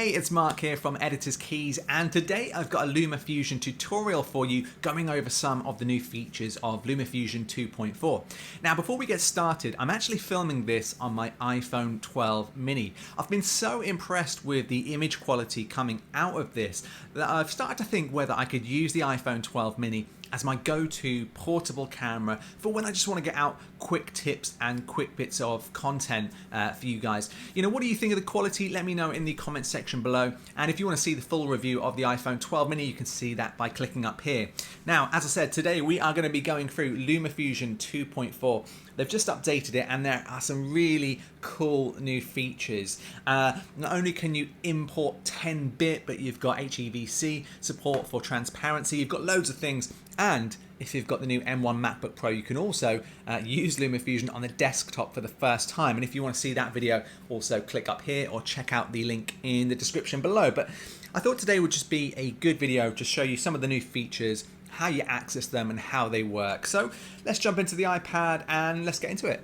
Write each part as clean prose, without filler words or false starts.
Hey, it's Mark here from Editor's Keys, and today I've got a Lumafusion tutorial for you going over some of the new features of Lumafusion 2.4. Now, before we get started, I'm actually filming this on my iPhone 12 mini. I've been so impressed with the image quality coming out of this that I've started to think whether I could use the iPhone 12 mini as my go-to portable camera for when I just want to get out quick tips and quick bits of content for you guys. You know, what do you think of the quality? Let me know in the comment section below. And if you want to see the full review of the iPhone 12 mini, you can see that by clicking up here. Now, as I said, today we are going to be going through Lumafusion 2.4. They've just updated it and there are some really cool new features. Not only can you import 10-bit, but you've got HEVC support for transparency. You've got loads of things. And if you've got the new M1 MacBook Pro, you can also use Lumafusion on the desktop for the first time. And if you want to see that video, also click up here or check out the link in the description below. But I thought today would just be a good video to show you some of the new features, how you access them and how they work. So let's jump into the iPad and let's get into it.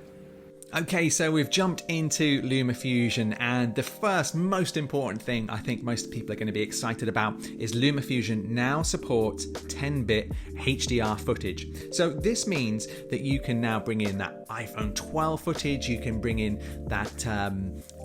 Okay, so we've jumped into Lumafusion, and the first most important thing I think most people are going to be excited about is Lumafusion now supports 10-bit HDR footage. So this means that you can now bring in that iPhone 12 footage, you can bring in that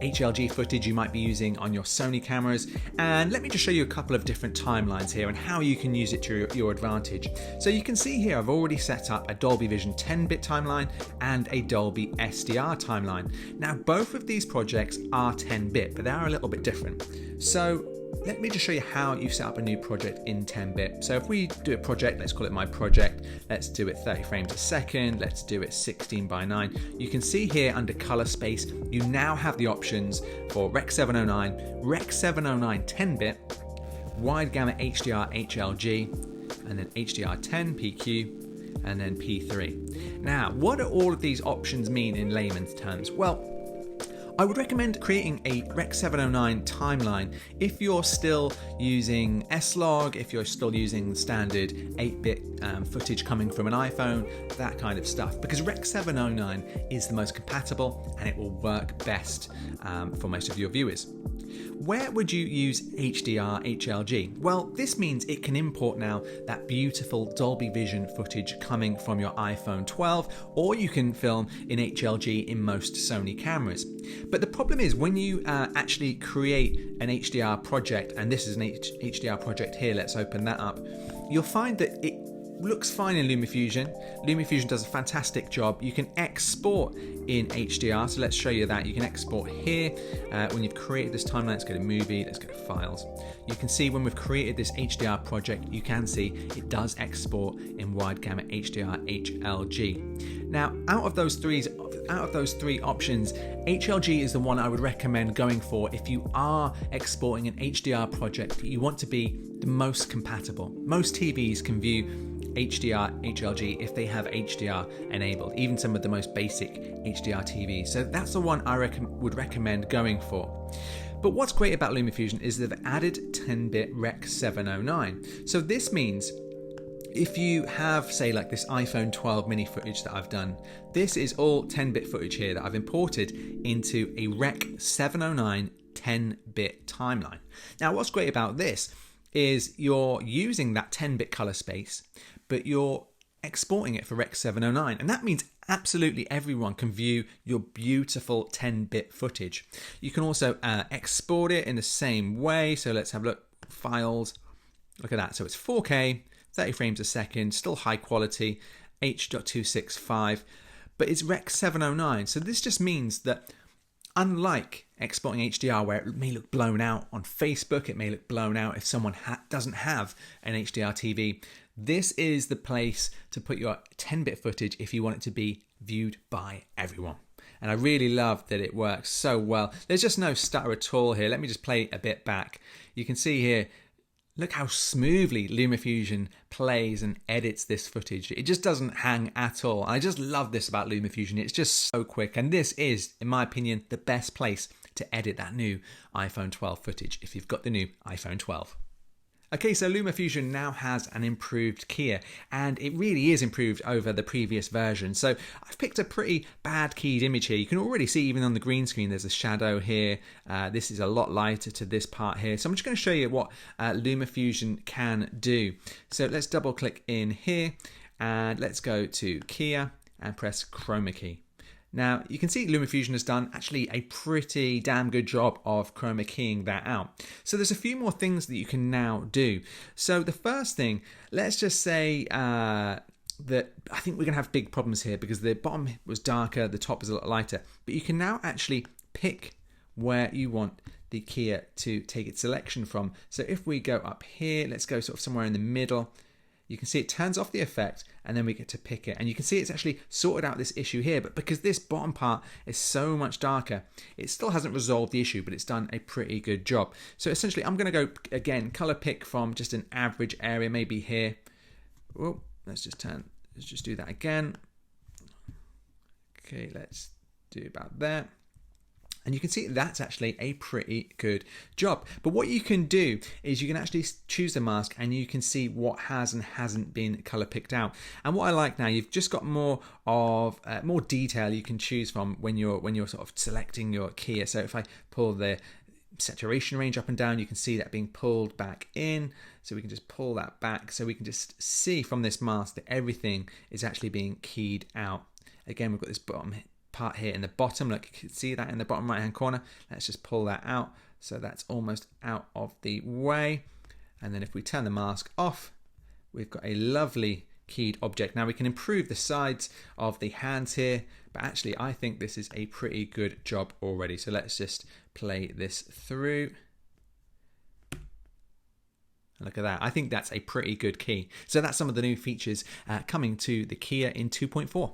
HLG footage you might be using on your Sony cameras, and let me just show you a couple of different timelines here and how you can use it to your advantage. So you can see here I've already set up a Dolby Vision 10-bit timeline and a Dolby SDR timeline. Now both of these projects are 10-bit, but they are a little bit different. So let me just show you how you set up a new project in 10-bit. So if we do a project, let's call it my project, let's do it 30 frames a second, let's do it 16 by 9. You can see here under color space, you now have the options for Rec 709, Rec 709 10-bit, wide gamut HDR HLG, and then HDR10 PQ, and then P3. Now, what do all of these options mean in layman's terms? Well, I would recommend creating a Rec 709 timeline if you're still using S-Log, if you're still using standard 8-bit footage coming from an iPhone, that kind of stuff, because Rec 709 is the most compatible and it will work best for most of your viewers. Where would you use HDR HLG? Well, this means it can import now that beautiful Dolby Vision footage coming from your iPhone 12, or you can film in HLG in most Sony cameras. But the problem is when you actually create an HDR project, and this is an HDR project here, let's open that up, you'll find that it looks fine in Lumafusion. Lumafusion does a fantastic job. You can export in HDR, so let's show you that. You can export here. When you've created this timeline, let's go to Movie, let's go to Files. You can see when we've created this HDR project, you can see it does export in wide gamut HDR HLG. Now, out of those three options, HLG is the one I would recommend going for if you are exporting an HDR project that you want to be the most compatible. Most TVs can view HDR HLG if they have HDR enabled, even some of the most basic HDR TVs. So that's the one I would recommend going for. But what's great about Lumafusion is they've added 10-bit Rec 709. So this means if you have, say, like this iPhone 12 mini footage that I've done, this is all 10-bit footage here that I've imported into a Rec 709 10-bit timeline. Now, what's great about this is you're using that 10-bit color space, but you're exporting it for Rec 709. And that means absolutely everyone can view your beautiful 10-bit footage. You can also export it in the same way. So let's have a look, Files, look at that. So it's 4K, 30 frames a second, still high quality, H.265, but it's Rec 709. So this just means that unlike exporting HDR, where it may look blown out on Facebook, it may look blown out if someone doesn't have an HDR TV, this is the place to put your 10-bit footage if you want it to be viewed by everyone. And I really love that it works so well. There's just no stutter at all here. Let me just play a bit back. You can see here, look how smoothly Lumafusion plays and edits this footage. It just doesn't hang at all. I just love this about Lumafusion. It's just so quick. And this is, in my opinion, the best place to edit that new iPhone 12 footage if you've got the new iPhone 12. Okay, so Lumafusion now has an improved keyer, and it really is improved over the previous version. So I've picked a pretty bad keyed image here. You can already see even on the green screen there's a shadow here. This is a lot lighter to this part here. So I'm just going to show you what Lumafusion can do. So let's double click in here and let's go to keyer and press chroma key. Now you can see Lumafusion has done actually a pretty damn good job of chroma keying that out. So there's a few more things that you can now do. So the first thing, let's just say that I think we're going to have big problems here because the bottom was darker, the top is a lot lighter. But you can now actually pick where you want the keyer to take its selection from. So if we go up here, let's go sort of somewhere in the middle. You can see it turns off the effect and then we get to pick it. And you can see it's actually sorted out this issue here, but because this bottom part is so much darker, it still hasn't resolved the issue, but it's done a pretty good job. So essentially I'm going to go again, color pick from just an average area, maybe here. Oh, let's just do that again. Okay, let's do about there. And you can see that's actually a pretty good job. But what you can do is you can actually choose the mask and you can see what has and hasn't been color picked out. And what I like now, you've just got more of more detail you can choose from when you're sort of selecting your keyer. So if I pull the saturation range up and down, you can see that being pulled back in. So we can just pull that back. So we can just see from this mask that everything is actually being keyed out. Again, we've got this bottom part here in the bottom. Look, you can see that in the bottom right hand corner. Let's just pull that out so that's almost out of the way. And then if we turn the mask off, we've got a lovely keyed object. Now we can improve the sides of the hands here, but actually I think this is a pretty good job already. So let's just play this through. Look at that. I think that's a pretty good key. So that's some of the new features coming to the keyer in 2.4.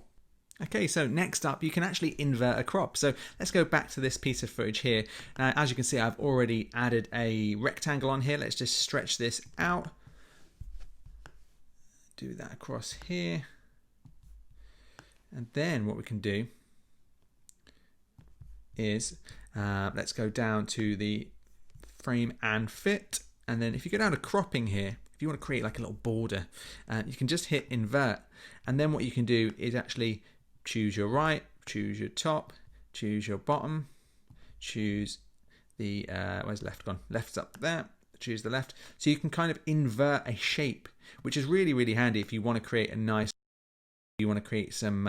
Okay, so next up, you can actually invert a crop. So let's go back to this piece of footage here. Now, as you can see, I've already added a rectangle on here. Let's just stretch this out. Do that across here. And then what we can do is, let's go down to the frame and fit. And then if you go down to cropping here, if you want to create like a little border, you can just hit invert. And then what you can do is actually choose your right, choose your top, choose your bottom, choose the, where's left gone? Left's up there, choose the left. So you can kind of invert a shape, which is really, really handy if you want to create a nice, you want to create some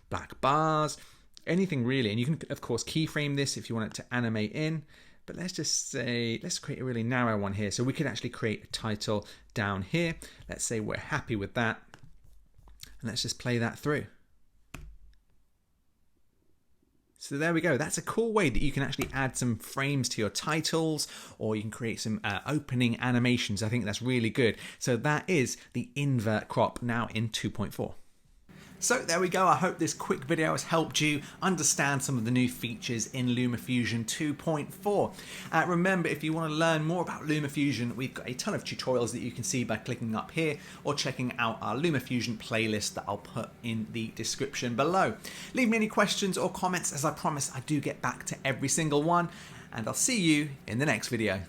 black bars, anything really. And you can, of course, keyframe this if you want it to animate in. But let's just say, let's create a really narrow one here. So we could actually create a title down here. Let's say we're happy with that. And let's just play that through. So there we go. That's a cool way that you can actually add some frames to your titles, or you can create some opening animations. I think that's really good. So that is the invert crop now in 2.4. So there we go. I hope this quick video has helped you understand some of the new features in Lumafusion 2.4. Remember, if you want to learn more about Lumafusion, we've got a ton of tutorials that you can see by clicking up here or checking out our Lumafusion playlist that I'll put in the description below. Leave me any questions or comments. As I promise, I do get back to every single one, and I'll see you in the next video.